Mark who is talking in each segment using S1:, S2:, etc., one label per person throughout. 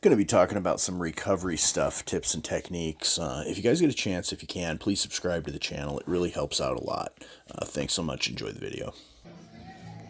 S1: Going to be talking about some recovery stuff, tips and techniques. If you guys get a chance, if you can, please subscribe to the channel. It really helps out a lot. Thanks so much. Enjoy the video.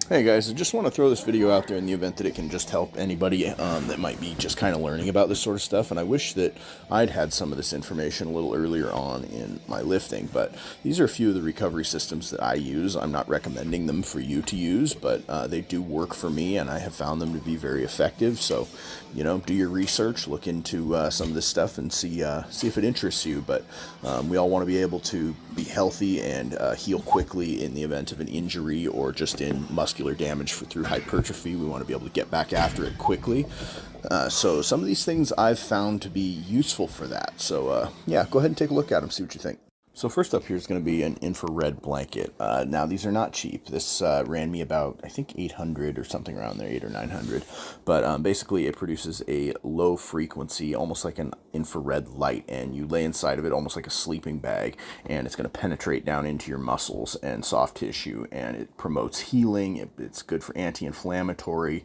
S1: Hey guys, I just want to throw this video out there in the event that it can just help anybody that might be just kind of learning about this sort of stuff. And I wish that I'd had some of this information a little earlier on in my lifting, but these are a few of the recovery systems that I use. I'm not recommending them for you to use, but they do work for me, and I have found them to be very effective. So, do your research, look into some of this stuff, and see if it interests you. But we all want to be able to be healthy and heal quickly in the event of an injury or just in muscular damage through hypertrophy. We want to be able to get back after it quickly. So some of these things I've found to be useful for that. So yeah, go ahead and take a look at them, see what you think. So first up here is going to be an infrared blanket. Now these are not cheap. This ran me about, I think, 800 or something around there, 800 or 900. But basically it produces a low frequency, almost like an infrared light, and you lay inside of it almost like a sleeping bag, and it's going to penetrate down into your muscles and soft tissue, and it promotes healing. It's good for anti-inflammatory,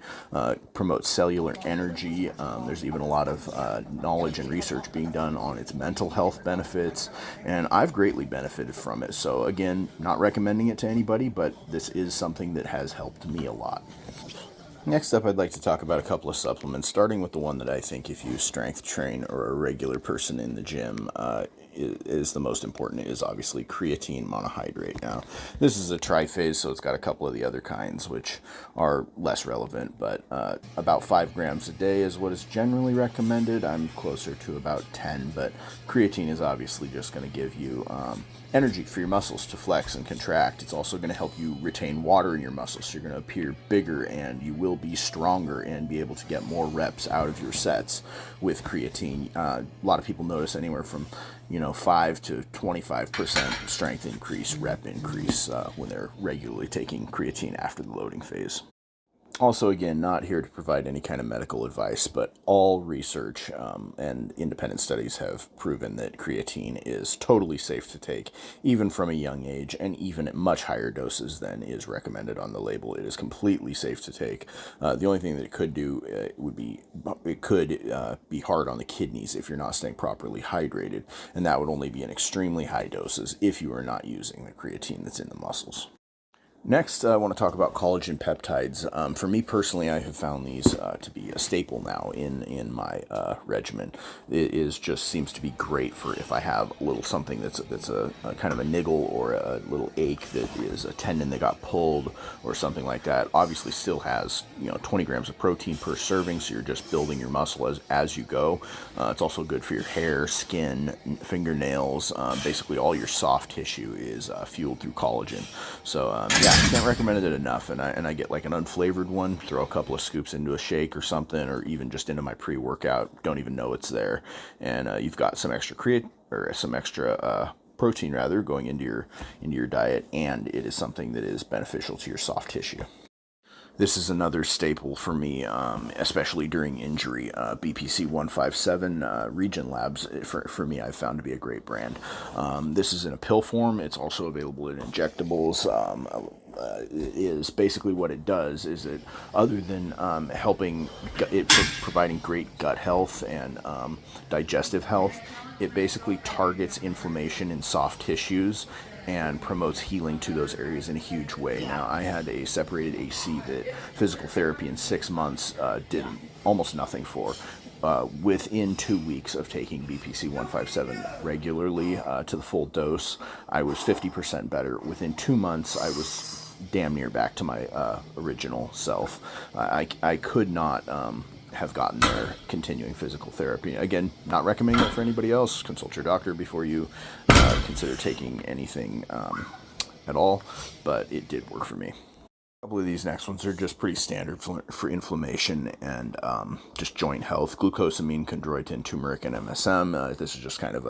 S1: promotes cellular energy. There's even a lot of knowledge and research being done on its mental health benefits, and I've greatly benefited from it. So again, not recommending it to anybody, but this is something that has helped me a lot. Next up, I'd like to talk about a couple of supplements, starting with the one that I think if you strength train or a regular person in the gym is the most important, is obviously creatine monohydrate. Now, this is a triphase, so it's got a couple of the other kinds which are less relevant, but about 5 grams a day is what is generally recommended. I'm closer to about 10, but creatine is obviously just going to give you energy for your muscles to flex and contract. It's also going to help you retain water in your muscles, so you're going to appear bigger and you will be stronger and be able to get more reps out of your sets with creatine. A lot of people notice anywhere from 5 to 25% strength increase, rep increase when they're regularly taking creatine after the loading phase. Also, again, not here to provide any kind of medical advice, but all research and independent studies have proven that creatine is totally safe to take, even from a young age, and even at much higher doses than is recommended on the label. It is completely safe to take. The only thing that it could do could be hard on the kidneys if you're not staying properly hydrated, and that would only be in extremely high doses if you are not using the creatine that's in the muscles. Next, I want to talk about collagen peptides. For me personally, I have found these to be a staple now in my regimen. It seems to be great for if I have a little something that's a kind of a niggle or a little ache that is a tendon that got pulled or something like that. Obviously, still has 20 grams of protein per serving, so you're just building your muscle as you go. It's also good for your hair, skin, fingernails. Basically, all your soft tissue is fueled through collagen. So yeah, I can't recommend it enough, and I get like an unflavored one, throw a couple of scoops into a shake or something, or even just into my pre-workout, don't even know it's there, and you've got some extra protein rather going into your diet, and it is something that is beneficial to your soft tissue. This is another staple for me, especially during injury. BPC 157 Regen Labs, for me, I've found to be a great brand. This is in a pill form. It's also available in injectables. Is basically what it does is it, other than providing great gut health and digestive health, it basically targets inflammation in soft tissues and promotes healing to those areas in a huge way. Now, I had a separated AC that physical therapy in 6 months did almost nothing for. Within 2 weeks of taking BPC 157 regularly to the full dose, I was 50% better. Within 2 months, I was damn near back to my original self. I could not have gotten there continuing physical therapy. Again, not recommending it for anybody else. Consult your doctor before you consider taking anything at all, but it did work for me. A couple of these next ones are just pretty standard for inflammation and just joint health. Glucosamine, chondroitin, turmeric, and MSM. This is just kind of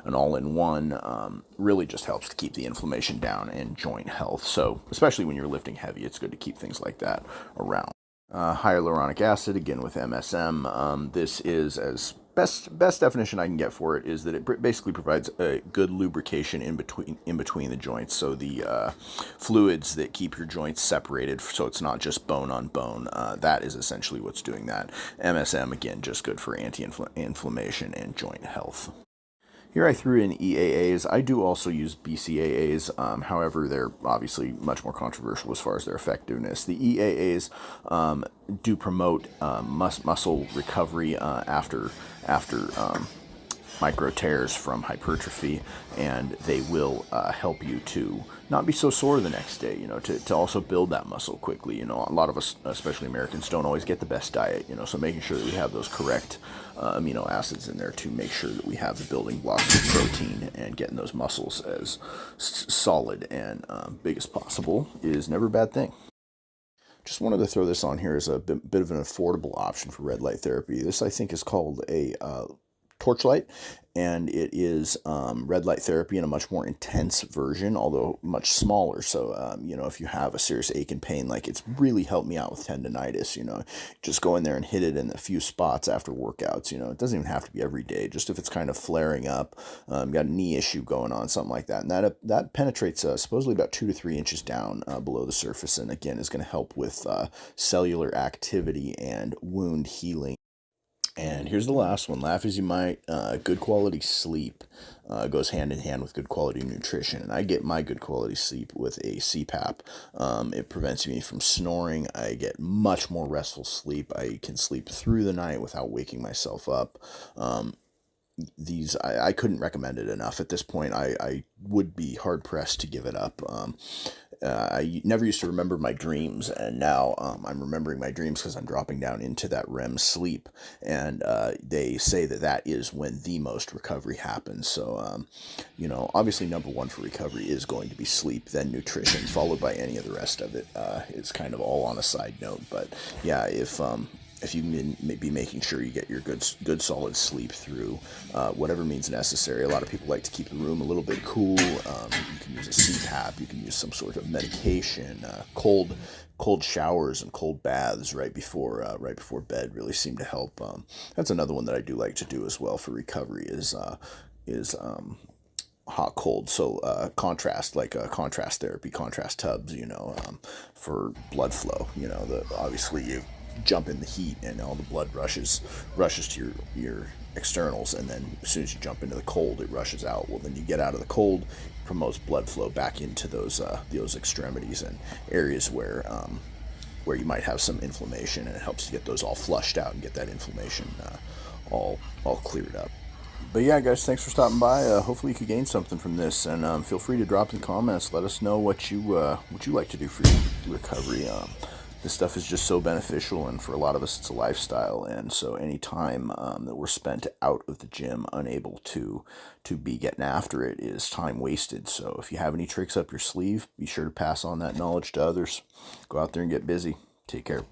S1: an all-in-one. Really just helps to keep the inflammation down and joint health. So especially when you're lifting heavy, it's good to keep things like that around. Hyaluronic acid, again with MSM. This is as best definition I can get for it is that it basically provides a good lubrication in between the joints, so the fluids that keep your joints separated, so it's not just bone on bone. That is essentially what's doing that. MSM, again, just good for anti-inflammation and joint health. Here I threw in EAAs. I do also use BCAAs, however, they're obviously much more controversial as far as their effectiveness. The EAAs do promote muscle recovery after micro tears from hypertrophy, and they will help you to not be so sore the next day, to also build that muscle quickly. A lot of us, especially Americans, don't always get the best diet, so making sure that we have those correct amino acids in there to make sure that we have the building blocks of protein and getting those muscles as solid and big as possible is never a bad thing. Just wanted to throw this on here as a bit of an affordable option for red light therapy. This, I think, is called a Torchlight, and it is red light therapy in a much more intense version, although much smaller. So if you have a serious ache and pain, like it's really helped me out with tendonitis, just go in there and hit it in a few spots after workouts. It doesn't even have to be every day, just if it's kind of flaring up, got a knee issue going on, something like that. And that penetrates supposedly about 2 to 3 inches down below the surface, and again is going to help with cellular activity and wound healing. And here's the last one. Laugh as you might. Good quality sleep goes hand in hand with good quality nutrition. And I get my good quality sleep with a CPAP. It prevents me from snoring. I get much more restful sleep. I can sleep through the night without waking myself up. I couldn't recommend it enough. At this point, I would be hard pressed to give it up. I never used to remember my dreams, and now I'm remembering my dreams because I'm dropping down into that REM sleep, and they say that is when the most recovery happens. So, obviously number one for recovery is going to be sleep, then nutrition, followed by any of the rest of it. It's kind of all on a side note, but yeah, if you can be making sure you get your good solid sleep through whatever means necessary. A lot of people like to keep the room a little bit cool. You can use a CPAP. You can use some sort of medication. Cold showers and cold baths right before bed really seem to help. That's another one that I do like to do as well for recovery is hot cold. So contrast, like contrast therapy, contrast tubs, for blood flow. Obviously you jump in the heat and all the blood rushes to your externals, and then as soon as you jump into the cold, it rushes out. Well, then you get out of the cold, promotes blood flow back into those extremities and areas where you might have some inflammation, and it helps to get those all flushed out and get that inflammation all cleared up. But yeah, guys, thanks for stopping by. Hopefully you could gain something from this, and feel free to drop in the comments. Let us know what you like to do for your recovery. This stuff is just so beneficial, and for a lot of us, it's a lifestyle. And so any time that we're spent out of the gym unable to be getting after it is time wasted. So if you have any tricks up your sleeve, be sure to pass on that knowledge to others. Go out there and get busy. Take care.